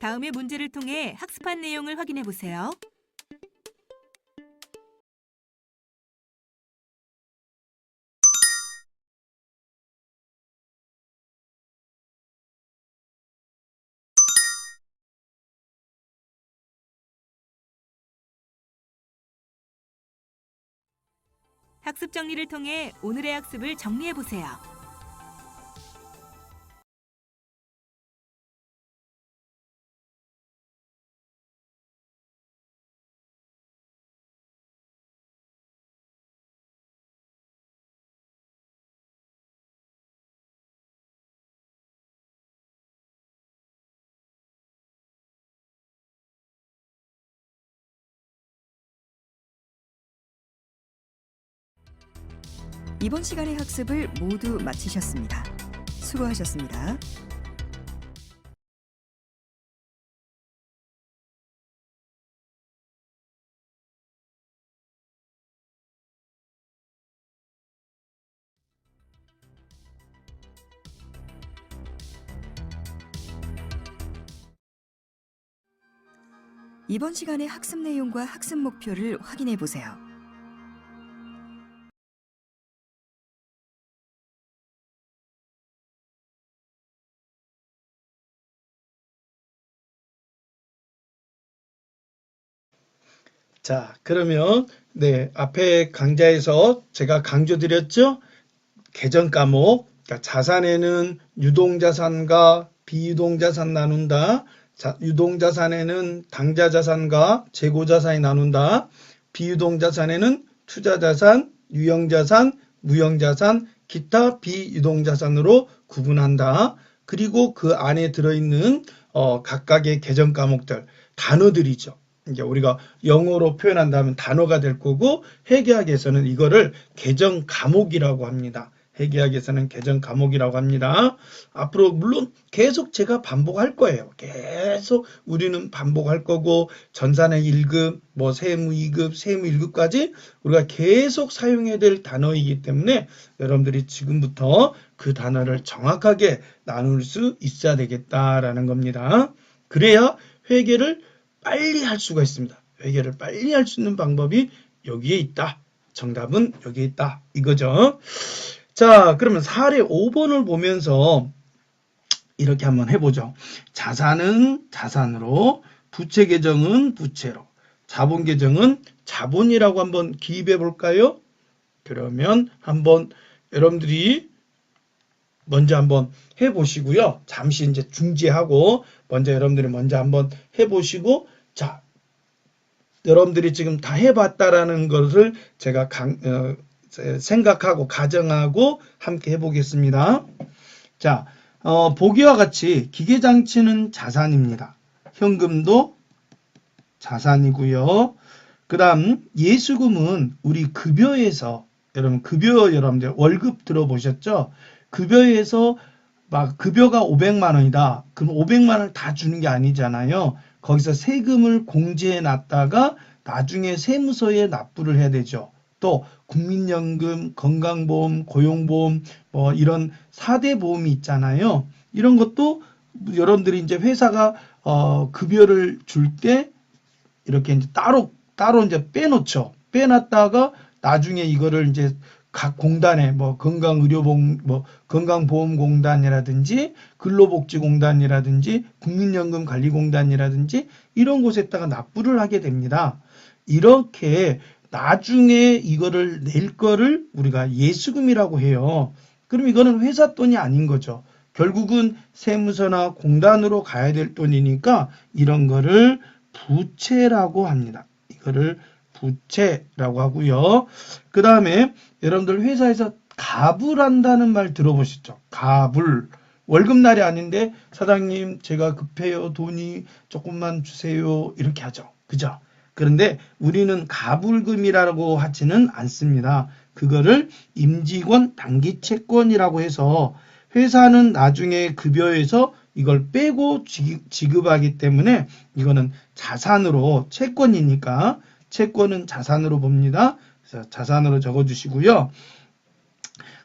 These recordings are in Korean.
다음의 문제를 통해 학습한 내용을 확인해 보세요. 학습 정리를 통해 오늘의 학습을 정리해 보세요. 이번 시간의 학습을 모두 마치셨습니다. 수고하셨습니다. 이번 시간의 학습 내용과 학습 목표를 확인해 보세요. 자, 그러면 앞에 강좌에서 제가 강조드렸죠? 계정 과목, 그러니까 자산에는 유동자산과 비유동자산 나눈다. 유동자산에는 당좌자산과 재고자산이 나눈다. 비유동자산에는 투자자산, 유형자산, 무형자산, 기타 비유동자산으로 구분한다. 그리고 그 안에 들어있는 각각의 계정 과목들, 단어들이죠. 이제 우리가 영어로 표현한다면 단어가 될 거고, 회계학에서는 이거를 계정 과목이라고 합니다. 회계학에서는 계정 과목이라고 합니다. 앞으로 물론 계속 제가 반복할 거예요. 계속 우리는 반복할 거고, 전산의 1급, 세무 2급, 세무 1급까지 우리가 계속 사용해야 될 단어이기 때문에 여러분들이 지금부터 그 단어를 정확하게 나눌 수 있어야 되겠다라는 겁니다. 그래야 회계를 빨리 할 수가 있습니다. 회계를 빨리 할 수 있는 방법이 여기에 있다. 정답은 여기에 있다. 이거죠. 자, 그러면 사례 5번을 보면서 이렇게 한번 해보죠. 자산은 자산으로, 부채 계정은 부채로, 자본 계정은 자본이라고 한번 기입해 볼까요? 그러면 한번 여러분들이 먼저 한번 해보시고요. 잠시 이제 중지하고 여러분들이 먼저 한번 해보시고, 자, 여러분들이 지금 다 해봤다라는 것을 제가 생각하고 가정하고 함께 해보겠습니다. 자, 보기와 같이 기계장치는 자산입니다. 현금도 자산이고요. 그 다음 예수금은 우리 급여에서 여러분들 월급 들어보셨죠? 급여에서 막 급여가 500만 원이다. 그럼 500만 원을 다 주는 게 아니잖아요. 거기서 세금을 공제해 놨다가 나중에 세무서에 납부를 해야 되죠. 또 국민연금, 건강보험, 고용보험 이런 4대 보험이 있잖아요. 이런 것도 여러분들이 이제 회사가 급여를 줄 때 이렇게 이제 따로 이제 빼놓죠. 빼놨다가 나중에 이거를 이제 각 공단에 건강의료보험, 건강보험공단이라든지 근로복지공단이라든지 국민연금관리공단이라든지 이런 곳에다가 납부를 하게 됩니다. 이렇게 나중에 이거를 낼 거를 우리가 예수금이라고 해요. 그럼 이거는 회사 돈이 아닌 거죠. 결국은 세무서나 공단으로 가야 될 돈이니까 이런 거를 부채라고 합니다. 이거를 부채라고 하고요. 그 다음에 여러분들 회사에서 가불한다는 말 들어보셨죠? 가불. 월급날이 아닌데 사장님 제가 급해요. 돈이 조금만 주세요. 이렇게 하죠. 그죠? 그런데 우리는 가불금이라고 하지는 않습니다. 그거를 임직원 단기채권이라고 해서 회사는 나중에 급여에서 이걸 빼고 지급하기 때문에 이거는 자산으로, 채권이니까 채권은 자산으로 봅니다. 그래서 자산으로 적어주시고요.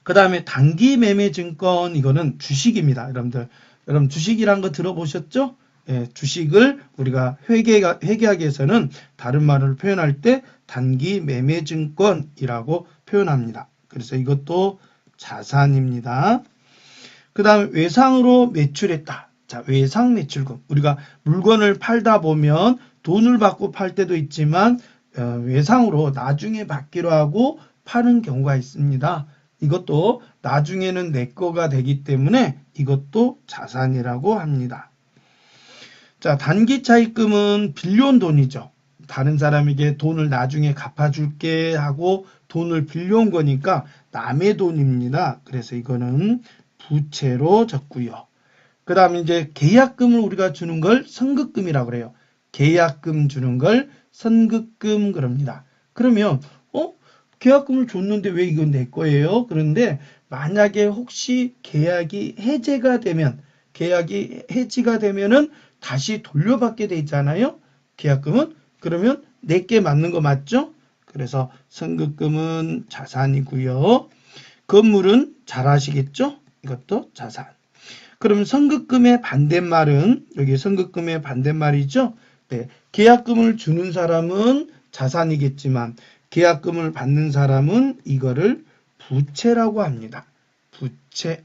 그 다음에 단기 매매 증권, 이거는 주식입니다. 여러분 주식이란 거 들어보셨죠? 주식을 우리가 회계학에서는 다른 말을 표현할 때 단기 매매증권이라고 표현합니다. 그래서 이것도 자산입니다. 그 다음에 외상으로 매출했다. 자, 외상 매출금. 우리가 물건을 팔다 보면 돈을 받고 팔 때도 있지만 외상으로 나중에 받기로 하고 파는 경우가 있습니다. 이것도 나중에는 내 거가 되기 때문에 이것도 자산이라고 합니다. 자, 단기 차입금은 빌려온 돈이죠. 다른 사람에게 돈을 나중에 갚아줄게 하고 돈을 빌려온 거니까 남의 돈입니다. 그래서 이거는 부채로 적고요. 그 다음에 이제 계약금을 우리가 주는 걸 선급금이라고 그래요. 계약금 주는 걸 선급금 그럽니다. 그러면 계약금을 줬는데 왜 이건 내 거예요? 그런데 만약에 혹시 계약이 해지가 되면은 다시 돌려받게 돼 있잖아요. 계약금은. 그러면 내게 맞는 거 맞죠? 그래서 선급금은 자산이고요. 건물은 잘 아시겠죠? 이것도 자산. 그럼 선급금의 반대말은 여기 선급금의 반대말이죠. 네, 계약금을 주는 사람은 자산이겠지만 계약금을 받는 사람은 이거를 부채라고 합니다. 부채.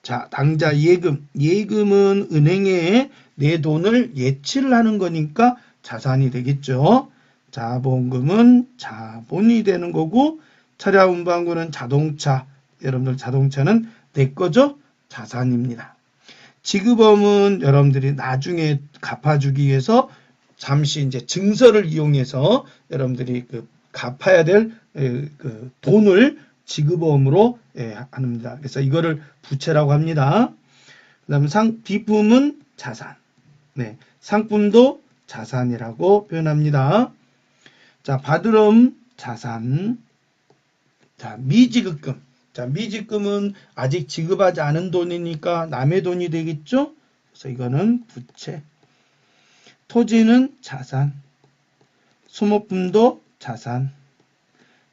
자, 당좌 예금. 예금은 은행에 내 돈을 예치를 하는 거니까 자산이 되겠죠. 자본금은 자본이 되는 거고 차량운반구는 자동차. 여러분들 자동차는 내 거죠? 자산입니다. 지급업은 여러분들이 나중에 갚아주기 위해서 잠시 이제 증서를 이용해서 여러분들이 갚아야 될 돈을 지급업으로 합니다. 그래서 이거를 부채라고 합니다. 그 다음에 비품은 자산. 네, 상품도 자산이라고 표현합니다. 자, 받으럼 자산. 자, 미지급금. 자, 미지급금은 아직 지급하지 않은 돈이니까 남의 돈이 되겠죠? 그래서 이거는 부채. 토지는 자산. 소모품도 자산.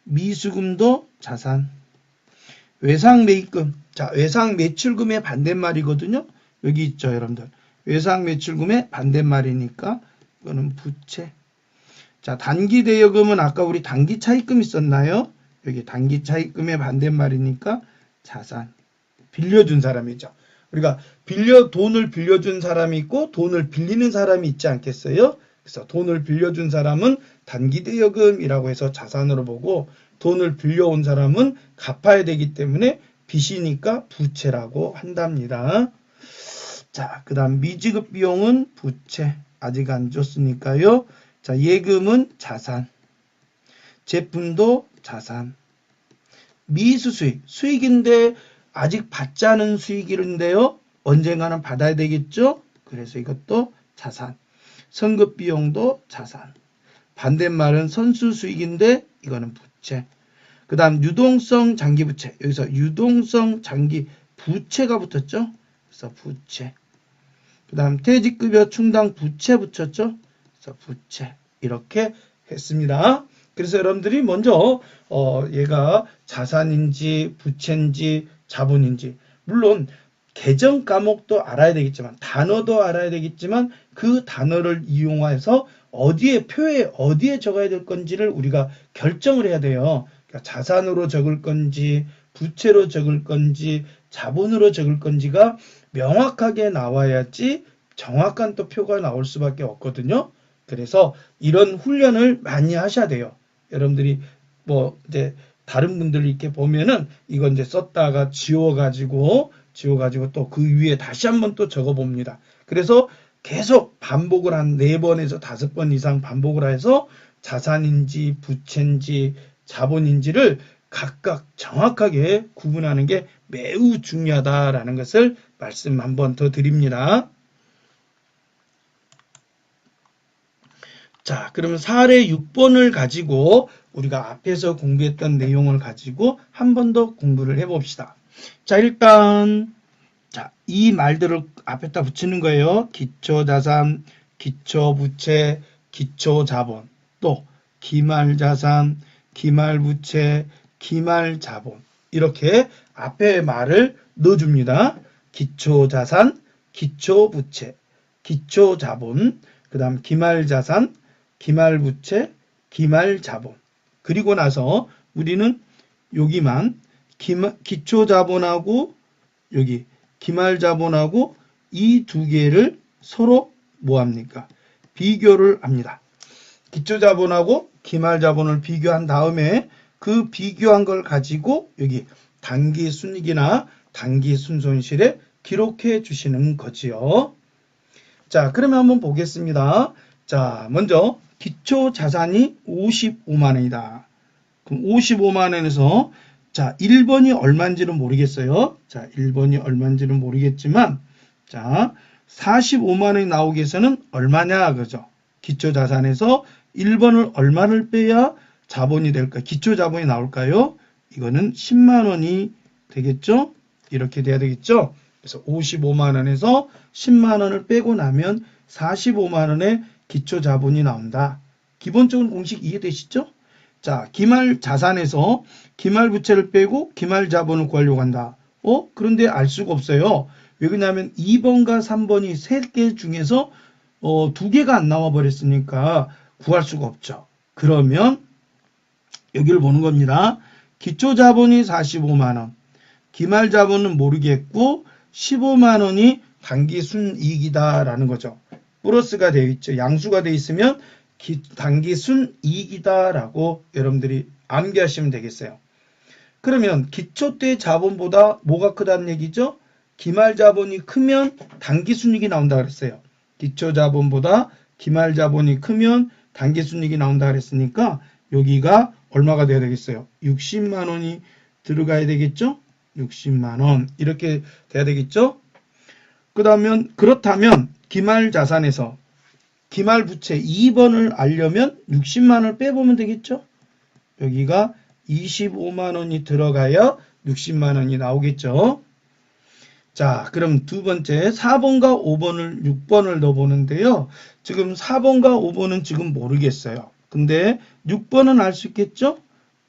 미수금도 자산. 외상매입금. 자, 외상매출금의 반대말이거든요. 여기 있죠, 여러분들. 외상매출금의 반대말이니까 이거는 부채. 자, 단기대여금은 아까 우리 단기차입금 있었나요? 여기 단기차입금의 반대말이니까 자산. 빌려준 사람이죠. 우리가 돈을 빌려준 사람이 있고 돈을 빌리는 사람이 있지 않겠어요? 그래서 돈을 빌려준 사람은 단기대여금이라고 해서 자산으로 보고 돈을 빌려온 사람은 갚아야 되기 때문에 빚이니까 부채라고 한답니다. 자, 그 다음 미지급 비용은 부채. 아직 안 줬으니까요. 자, 예금은 자산. 제품도 자산. 미수수익. 수익인데 아직 받지 않은 수익인데요. 언젠가는 받아야 되겠죠? 그래서 이것도 자산. 선급비용도 자산. 반대말은 선수수익인데 이거는 부채. 그 다음 유동성 장기부채. 여기서 유동성 장기 부채가 붙었죠? 그래서 부채. 그 다음 퇴직급여 충당 부채 붙였죠? 그래서 부채. 이렇게 했습니다. 그래서 여러분들이 먼저 얘가 자산인지 부채인지 자본인지 물론 계정 과목도 알아야 되겠지만 단어도 알아야 되겠지만 그 단어를 이용해서 표에 어디에 적어야 될 건지를 우리가 결정을 해야 돼요. 그러니까 자산으로 적을 건지 부채로 적을 건지 자본으로 적을 건지가 명확하게 나와야지 정확한 또 표가 나올 수밖에 없거든요. 그래서 이런 훈련을 많이 하셔야 돼요. 여러분들이 이제 다른 분들 이렇게 보면은 이건 이제 썼다가 지워가지고 또 그 위에 다시 한번 또 적어봅니다. 그래서 계속 반복을 한 4번에서 5번 이상 반복을 해서 자산인지 부채인지 자본인지를 각각 정확하게 구분하는 게 매우 중요하다라는 것을 말씀 한번 더 드립니다. 자, 그러면 사례 6번을 가지고 우리가 앞에서 공부했던 내용을 가지고 한 번 더 공부를 해봅시다. 자, 일단 이 말들을 앞에다 붙이는 거예요. 기초자산, 기초부채, 기초자본, 또 기말자산, 기말부채, 기말자본 이렇게 앞에 말을 넣어줍니다. 기초자산, 기초부채, 기초자본, 그 다음 기말자산, 기말부채, 기말자본. 그리고 나서 우리는 여기만 기초자본하고 여기 기말자본하고 이 두 개를 서로 뭐합니까? 비교를 합니다. 기초자본하고 기말자본을 비교한 다음에 그 비교한 걸 가지고 여기 단기순이익이나 단기순손실에 기록해 주시는 거지요. 자, 그러면 한번 보겠습니다. 자, 먼저 기초자산이 55만 원이다. 그럼 55만 원에서 자, 1번이 얼마인지는 모르겠어요. 자, 1번이 얼마인지는 모르겠지만 자, 45만 원이 나오기 위해서는 얼마냐 그죠? 기초자산에서 1번을 얼마를 빼야 자본이 될까? 기초자본이 나올까요? 이거는 10만 원이 되겠죠? 이렇게 돼야 되겠죠? 그래서 55만 원에서 10만 원을 빼고 나면 45만 원의 기초자본이 나온다. 기본적인 공식 이해되시죠? 자, 기말자산에서 기말부채를 빼고 기말자본을 구하려고 한다. 그런데 알 수가 없어요. 왜 그러냐면 2번과 3번이 3개 중에서 2개가 안 나와 버렸으니까 구할 수가 없죠. 그러면 여기를 보는 겁니다. 기초자본이 45만 원, 기말자본은 모르겠고 15만 원이 단기순이익이다라는 거죠. 플러스가 되어 있죠. 양수가 되어 있으면 단기순이익이다라고 여러분들이 암기하시면 되겠어요. 그러면 기초때 자본보다 뭐가 크다는 얘기죠? 기말자본이 크면 단기순이익이 나온다 그랬어요. 기초자본보다 기말자본이 크면 단기순이익이 나온다 그랬으니까 여기가 얼마가 돼야 되겠어요? 60만 원이 들어가야 되겠죠? 60만 원 이렇게 돼야 되겠죠? 그렇다면 기말자산에서 기말부채 2번을 알려면 60만 원을 빼보면 되겠죠? 여기가 25만 원이 들어가야 60만 원이 나오겠죠? 자, 그럼 두 번째 4번과 5번을 6번을 넣어보는데요. 지금 4번과 5번은 지금 모르겠어요. 근데 6번은 알 수 있겠죠?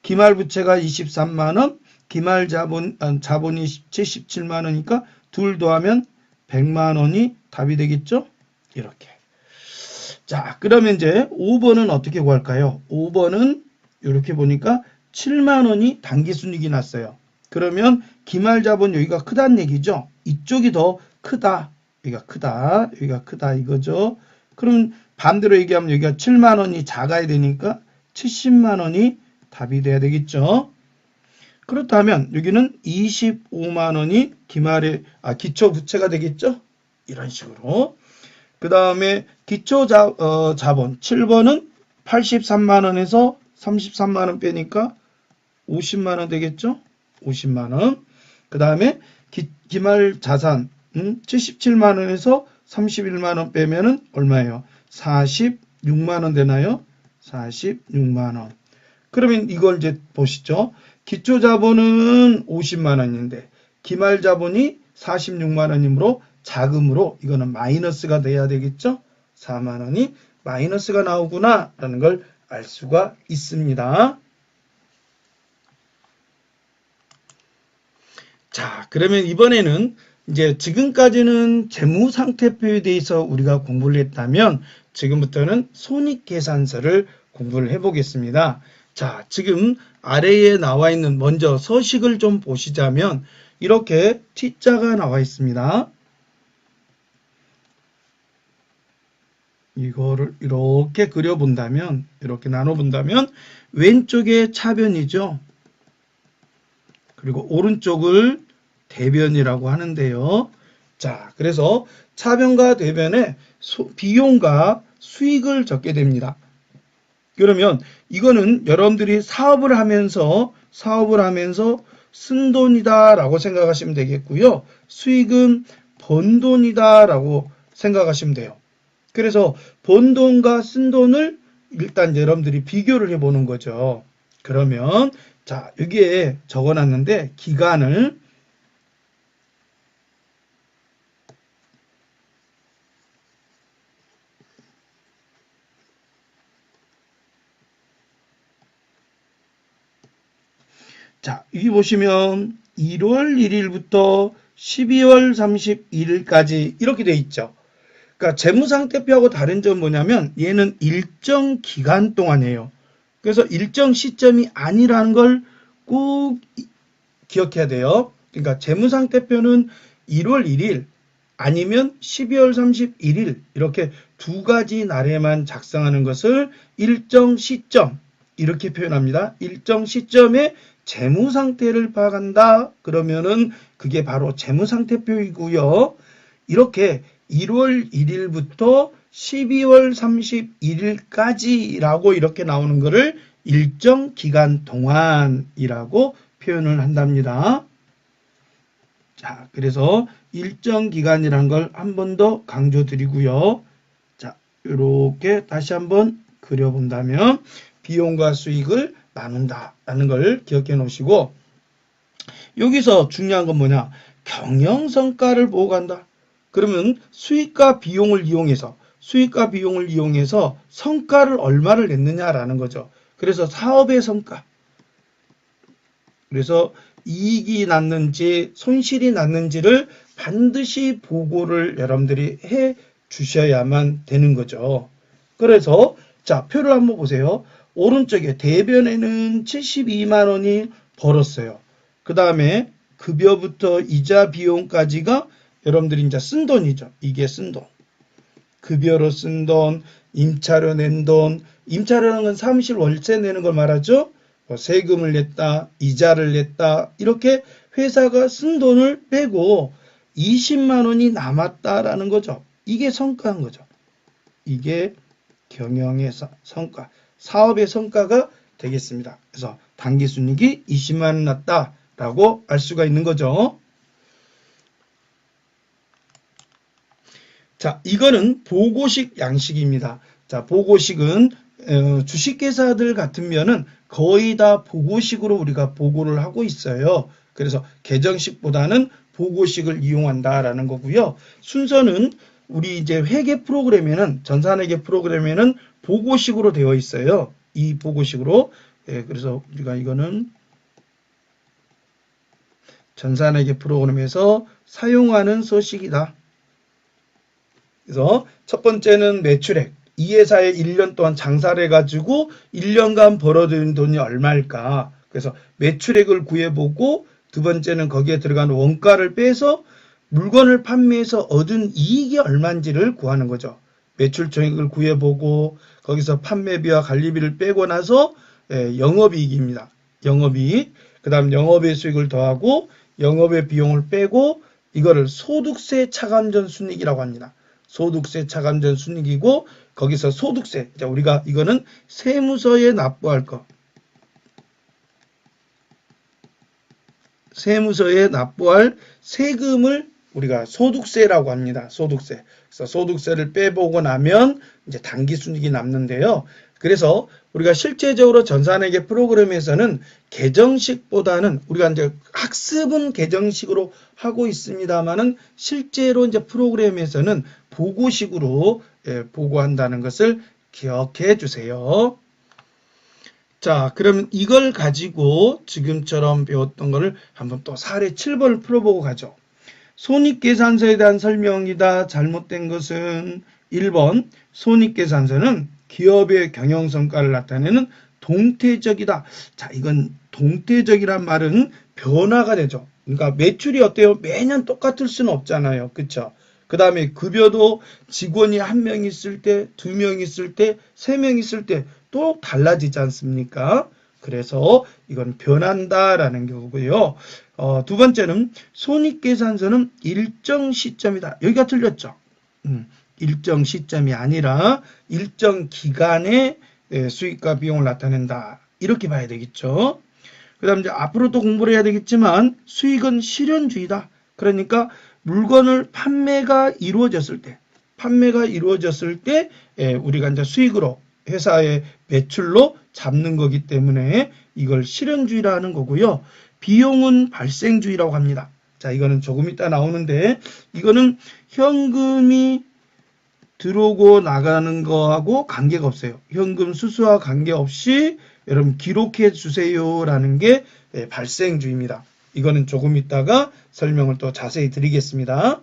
기말부채가 23만 원, 기말자본이 77만 원이니까 둘 더하면 100만 원이 답이 되겠죠? 이렇게. 자, 그러면 이제 5번은 어떻게 구할까요? 5번은 이렇게 보니까 7만 원이 단기순이익이 났어요. 그러면 기말자본 여기가 크다는 얘기죠. 이쪽이 더 크다. 여기가 크다 이거죠. 그럼 반대로 얘기하면 여기가 7만 원이 작아야 되니까 70만 원이 답이 돼야 되겠죠. 그렇다면 여기는 25만 원이 기초 부채가 되겠죠. 이런 식으로. 그 다음에 자본 7번은 83만 원에서 33만 원 빼니까 50만 원 되겠죠. 50만 원. 그 다음에 기말 자산 77만 원에서 31만 원 빼면은 얼마예요? 46만 원 되나요? 46만 원. 그러면 이걸 이제 보시죠. 기초 자본은 50만 원인데 기말 자본이 46만 원이므로 자금으로 이거는 마이너스가 돼야 되겠죠? 4만 원이 마이너스가 나오구나 라는 걸 알 수가 있습니다. 자, 그러면 이번에는 이제 지금까지는 재무상태표에 대해서 우리가 공부를 했다면 지금부터는 손익계산서를 공부를 해보겠습니다. 자, 지금 아래에 나와 있는 먼저 서식을 좀 보시자면 이렇게 T자가 나와 있습니다. 이거를 이렇게 그려본다면, 이렇게 나눠본다면 왼쪽에 차변이죠. 그리고 오른쪽을 대변이라고 하는데요. 자, 그래서 차변과 대변에 비용과 수익을 적게 됩니다. 그러면 이거는 여러분들이 사업을 하면서 쓴 돈이다라고 생각하시면 되겠고요. 수익은 번 돈이다라고 생각하시면 돼요. 그래서 번 돈과 쓴 돈을 일단 여러분들이 비교를 해보는 거죠. 그러면 자, 여기에 적어놨는데 기간을 자, 여기 보시면 1월 1일부터 12월 31일까지 이렇게 돼 있죠. 그러니까 재무상태표하고 다른 점은 뭐냐면 얘는 일정 기간 동안이에요. 그래서 일정 시점이 아니라는 걸 꼭 기억해야 돼요. 그러니까 재무상태표는 1월 1일 아니면 12월 31일 이렇게 두 가지 날에만 작성하는 것을 일정 시점 이렇게 표현합니다. 일정 시점에 재무상태를 파악한다. 그러면은 그게 바로 재무상태표이고요. 이렇게 1월 1일부터 12월 31일까지라고 이렇게 나오는 것을 일정 기간 동안이라고 표현을 한답니다. 자, 그래서 일정 기간이라는 걸 한 번 더 강조드리고요. 자, 이렇게 다시 한번 그려본다면 비용과 수익을 나눈다라는 걸 기억해 놓으시고 여기서 중요한 건 뭐냐? 경영성과를 보고 간다. 그러면 수익과 비용을 이용해서 성과를 얼마를 냈느냐라는 거죠. 그래서 사업의 성과. 그래서 이익이 났는지 손실이 났는지를 반드시 보고를 여러분들이 해 주셔야만 되는 거죠. 그래서 자, 표를 한번 보세요. 오른쪽에 대변에는 72만 원이 벌었어요. 그 다음에 급여부터 이자 비용까지가 여러분들이 이제 쓴 돈이죠. 이게 쓴 돈. 급여로 쓴 돈, 임차료 낸 돈, 임차료라는 건 사무실 월세 내는 걸 말하죠. 세금을 냈다, 이자를 냈다, 이렇게 회사가 쓴 돈을 빼고 20만 원이 남았다라는 거죠. 이게 성과인 거죠. 이게 경영의 성과, 사업의 성과가 되겠습니다. 그래서 당기순이익이 20만 원 났다라고 알 수가 있는 거죠. 자, 이거는 보고식 양식입니다. 자, 보고식은 주식회사들 같으면은 거의 다 보고식으로 우리가 보고를 하고 있어요. 그래서 계정식보다는 보고식을 이용한다라는 거고요. 순서는 우리 이제 회계 프로그램에는 전산회계 프로그램에는 보고식으로 되어 있어요. 이 보고식으로. 그래서 우리가 이거는 전산회계 프로그램에서 사용하는 서식이다. 그래서 첫 번째는 매출액. 이 회사에 1년 동안 장사를 해가지고 1년간 벌어들인 돈이 얼마일까. 그래서 매출액을 구해보고 두 번째는 거기에 들어간 원가를 빼서 물건을 판매해서 얻은 이익이 얼마인지를 구하는 거죠. 매출총액을 구해보고 거기서 판매비와 관리비를 빼고 나서 영업이익입니다. 영업이익. 그 다음 영업의 수익을 더하고 영업의 비용을 빼고 이거를 소득세 차감전 순이익이라고 합니다. 소득세 차감전 순이익이고 거기서 소득세, 우리가 이거는 세무서에 납부할 거. 세무서에 납부할 세금을 우리가 소득세라고 합니다. 소득세. 그래서 소득세를 빼보고 나면 이제 당기순이익이 남는데요. 그래서 우리가 실제적으로 전산회계 프로그램에서는 계정식보다는 우리가 이제 학습은 계정식으로 하고 있습니다만은 실제로 이제 프로그램에서는 보고식으로 보고한다는 것을 기억해 주세요. 자, 그러면 이걸 가지고 지금처럼 배웠던 거를 한번 또 사례 7번을 풀어보고 가죠. 손익계산서에 대한 설명이다. 잘못된 것은 1번 손익계산서는 기업의 경영성과를 나타내는 동태적이다. 자, 이건 동태적이란 말은 변화가 되죠. 그러니까 매출이 어때요? 매년 똑같을 수는 없잖아요. 그렇죠? 그 다음에 급여도 직원이 1명 있을 때, 2명 있을 때, 3명 있을 때 또 달라지지 않습니까? 그래서 이건 변한다라는 경우고요. 두 번째는 손익계산서는 일정 시점이다. 여기가 틀렸죠. 일정 시점이 아니라 일정 기간에 수익과 비용을 나타낸다. 이렇게 봐야 되겠죠. 그 다음 이제 앞으로 또 공부를 해야 되겠지만 수익은 실현주의다. 그러니까 물건을 판매가 이루어졌을 때 우리가 이제 수익으로 회사의 매출로 잡는 거기 때문에 이걸 실현주의라 하는 거고요. 비용은 발생주의라고 합니다. 자, 이거는 조금 이따 나오는데 이거는 현금이 들어오고 나가는 거하고 관계가 없어요. 현금 수수와 관계없이 여러분 기록해 주세요라는 게 발생주의입니다. 이거는 조금 이따가 설명을 또 자세히 드리겠습니다.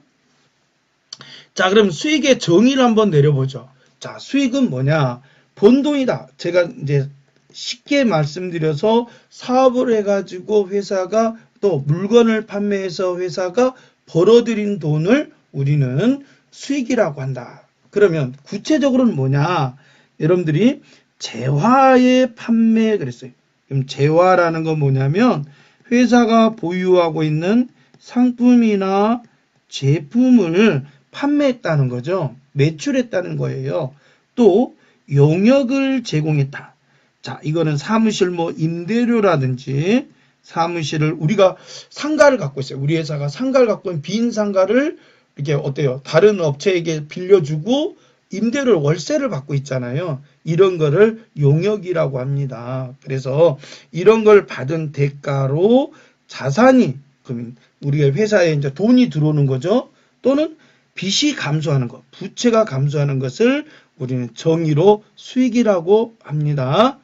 자, 그럼 수익의 정의를 한번 내려보죠. 자, 수익은 뭐냐? 본돈이다. 제가 이제 쉽게 말씀드려서 사업을 해가지고 회사가 또 물건을 판매해서 회사가 벌어들인 돈을 우리는 수익이라고 한다. 그러면 구체적으로는 뭐냐? 여러분들이 재화의 판매 그랬어요. 그럼 재화라는 건 뭐냐면 회사가 보유하고 있는 상품이나 제품을 판매했다는 거죠. 매출했다는 거예요. 또 용역을 제공했다. 자, 이거는 사무실 뭐 임대료라든지 사무실을 우리가 상가를 갖고 있어요. 우리 회사가 상가를 갖고 있는 빈 상가를 이렇게 어때요? 다른 업체에게 빌려주고 임대료를 월세를 받고 있잖아요. 이런 거를 용역이라고 합니다. 그래서 이런 걸 받은 대가로 자산이 그러면 우리가 회사에 이제 돈이 들어오는 거죠. 또는 빚이 감소하는 것, 부채가 감소하는 것을 우리는 정의로 수익이라고 합니다.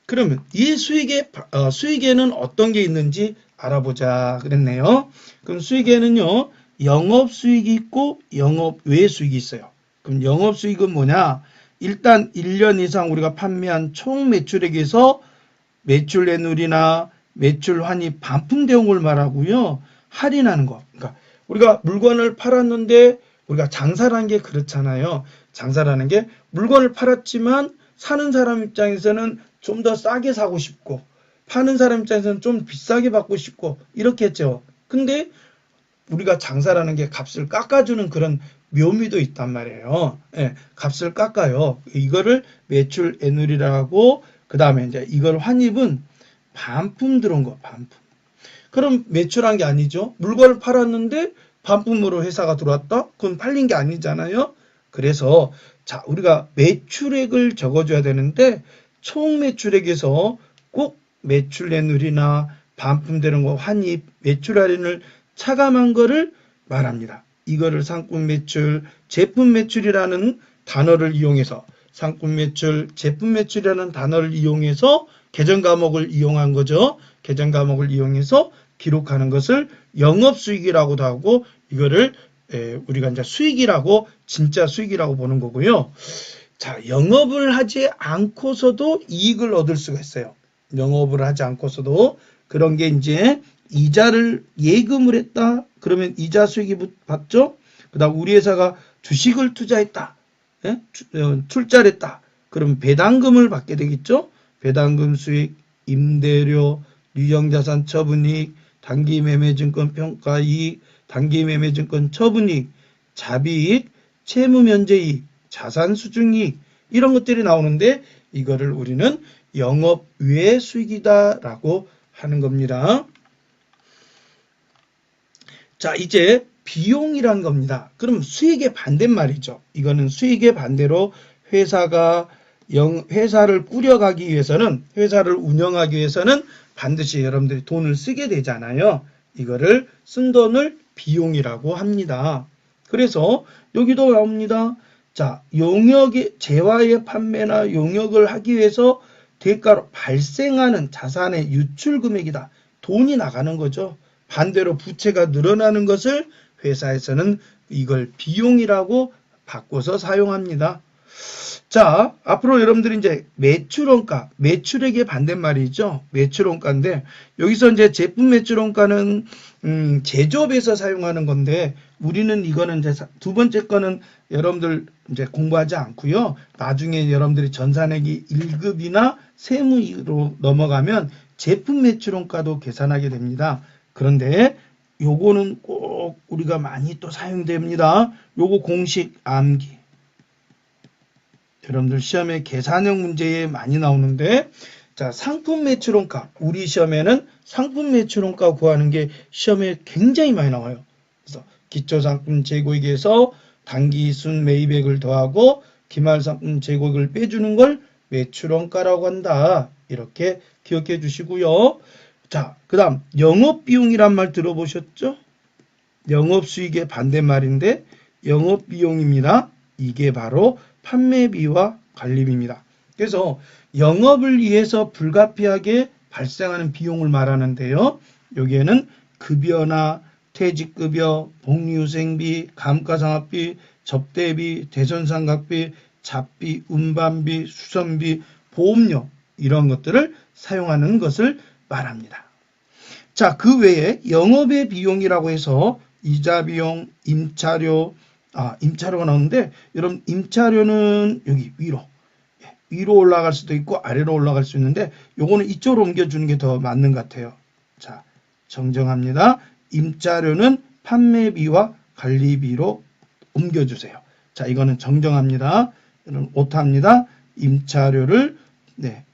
그러면 이 수익에는 어떤 게 있는지 알아보자 그랬네요. 그럼 수익에는요, 영업수익이 있고 영업 외 수익이 있어요. 그럼 영업수익은 뭐냐? 일단 1년 이상 우리가 판매한 총 매출액에서 매출 내누리나 매출 환입 반품 대용을 말하고요. 할인하는 거. 그러니까 우리가 물건을 팔았는데 우리가 장사라는 게 그렇잖아요. 장사라는 게 물건을 팔았지만 사는 사람 입장에서는 좀 더 싸게 사고 싶고 파는 사람 입장에서는 좀 비싸게 받고 싶고 이렇게 했죠. 근데 우리가 장사라는 게 값을 깎아주는 그런 묘미도 있단 말이에요. 예, 값을 깎아요. 이거를 매출 애누리라고 그 다음에 이제 이걸 환입은 반품 들어온 거, 반품. 그럼 매출한 게 아니죠. 물건을 팔았는데 반품으로 회사가 들어왔다? 그건 팔린 게 아니잖아요. 그래서 자, 우리가 매출액을 적어줘야 되는데 총 매출액에서 꼭 매출 내누리나 반품되는 거, 환입, 매출 할인을 차감한 거를 말합니다. 이거를 상품 매출, 제품 매출이라는 단어를 이용해서 상품 매출, 제품 매출이라는 단어를 이용해서 계정 과목을 이용한 거죠. 계정 과목을 이용해서 기록하는 것을 영업수익이라고도 하고 이거를 우리가 이제 수익이라고 진짜 수익이라고 보는 거고요. 자, 영업을 하지 않고서도 이익을 얻을 수가 있어요. 영업을 하지 않고서도 그런 게 이제 이자를 예금을 했다. 그러면 이자 수익이 받죠. 그다음 우리 회사가 주식을 투자했다. 예? 출자를 했다. 그럼 배당금을 받게 되겠죠. 배당금 수익, 임대료, 유형자산 처분이익, 단기매매증권 평가이익, 단기매매증권 처분이익, 자비이익, 채무면제이익, 자산수중이익 이런 것들이 나오는데 이거를 우리는 영업 외 수익이다라고 하는 겁니다. 자, 이제 비용이란 겁니다. 그럼 수익의 반대말이죠. 이거는 수익의 반대로 회사가 회사를 꾸려가기 위해서는 회사를 운영하기 위해서는 반드시 여러분들이 돈을 쓰게 되잖아요. 이거를 쓴 돈을 비용이라고 합니다. 그래서 여기도 나옵니다. 자, 용역의 재화의 판매나 용역을 하기 위해서 대가로 발생하는 자산의 유출 금액이다. 돈이 나가는 거죠. 반대로 부채가 늘어나는 것을 회사에서는 이걸 비용이라고 바꿔서 사용합니다. 자, 앞으로 여러분들이 이제 매출원가, 매출액의 반대말이죠. 매출원가인데 여기서 이제 제품 매출원가는 제조업에서 사용하는 건데 우리는 이거는 이제 두 번째 거는 여러분들 이제 공부하지 않고요. 나중에 여러분들이 전산액이 1급이나 세무로 넘어가면 제품 매출원가도 계산하게 됩니다. 그런데 요거는 꼭 우리가 많이 또 사용됩니다. 요거 공식 암기. 여러분들 시험에 계산형 문제에 많이 나오는데 자, 상품 매출원가. 우리 시험에는 상품 매출원가 구하는 게 시험에 굉장히 많이 나와요. 그래서 기초상품 재고액에서 단기순 매입액을 더하고 기말상품 재고액을 빼주는 걸 매출원가라고 한다. 이렇게 기억해 주시고요. 자, 그 다음 영업비용이란 말 들어보셨죠? 영업수익의 반대말인데 영업비용입니다. 이게 바로 판매비와 관리비입니다. 그래서 영업을 위해서 불가피하게 발생하는 비용을 말하는데요. 여기에는 급여나 퇴직급여, 복리후생비, 감가상각비, 접대비, 대손상각비, 잡비, 운반비, 수선비, 보험료 이런 것들을 사용하는 것을 말합니다. 자, 그 외에 영업의 비용이라고 해서 이자 비용, 임차료, 임차료가 나오는데 여러분 임차료는 여기 위로 올라갈 수도 있고 아래로 올라갈 수 있는데 요거는 이쪽으로 옮겨주는 게 더 맞는 것 같아요. 자, 정정합니다. 임차료는 판매비와 관리비로 옮겨주세요. 자, 이거는 정정합니다. 이건 오타입니다. 임차료를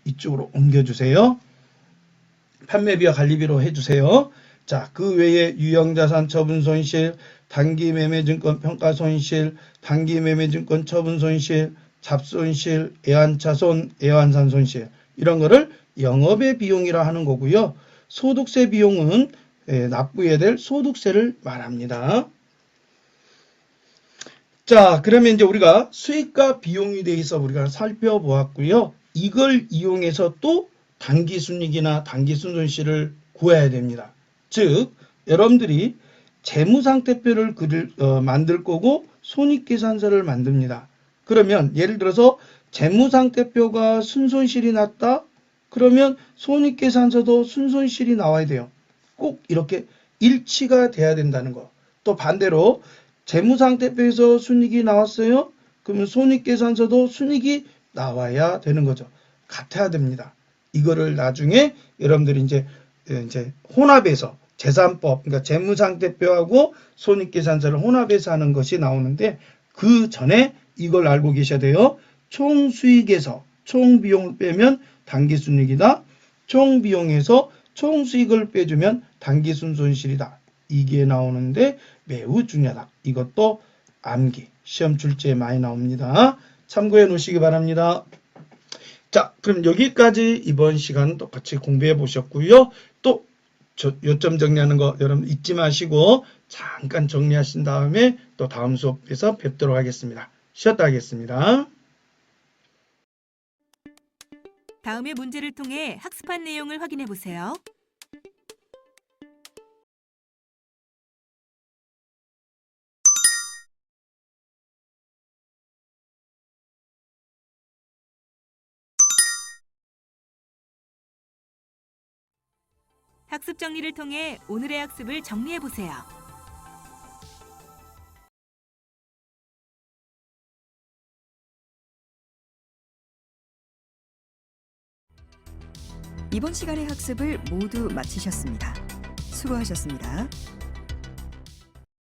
이쪽으로 옮겨주세요. 판매비와 관리비로 해주세요. 자, 그 외에 유형자산 처분 손실, 단기매매증권 평가 손실, 단기매매증권 처분 손실, 잡손실, 애완차손, 애완산 손실 이런 거를 영업의 비용이라 하는 거고요. 소득세 비용은 납부해야 될 소득세를 말합니다. 자, 그러면 이제 우리가 수익과 비용에 대해서 우리가 살펴보았고요. 이걸 이용해서 또 당기순이익이나 당기순손실을 구해야 됩니다. 즉, 여러분들이 재무상태표를 만들 거고 손익계산서를 만듭니다. 그러면 예를 들어서 재무상태표가 순손실이 났다? 그러면 손익계산서도 순손실이 나와야 돼요. 꼭 이렇게 일치가 돼야 된다는 거. 또 반대로 재무상태표에서 순이익이 나왔어요? 그러면 손익계산서도 순이익이 나와야 되는 거죠. 같아야 됩니다. 이거를 나중에 여러분들이 이제 혼합해서 재산법, 그러니까 재무상태표하고 손익계산서를 혼합해서 하는 것이 나오는데 그 전에 이걸 알고 계셔야 돼요. 총수익에서 총비용을 빼면 당기순이익이다. 총비용에서 총수익을 빼주면 당기순손실이다. 이게 나오는데 매우 중요하다. 이것도 암기, 시험 출제에 많이 나옵니다. 참고해 놓으시기 바랍니다. 자, 그럼 여기까지 이번 시간은 똑같이 공부해 보셨고요. 또 요점 정리하는 거 여러분 잊지 마시고 잠깐 정리하신 다음에 또 다음 수업에서 뵙도록 하겠습니다. 쉬었다 하겠습니다. 다음의 문제를 통해 학습한 내용을 확인해 보세요. 학습 정리를 통해 오늘의 학습을 정리해 보세요. 이번 시간의 학습을 모두 마치셨습니다. 수고하셨습니다.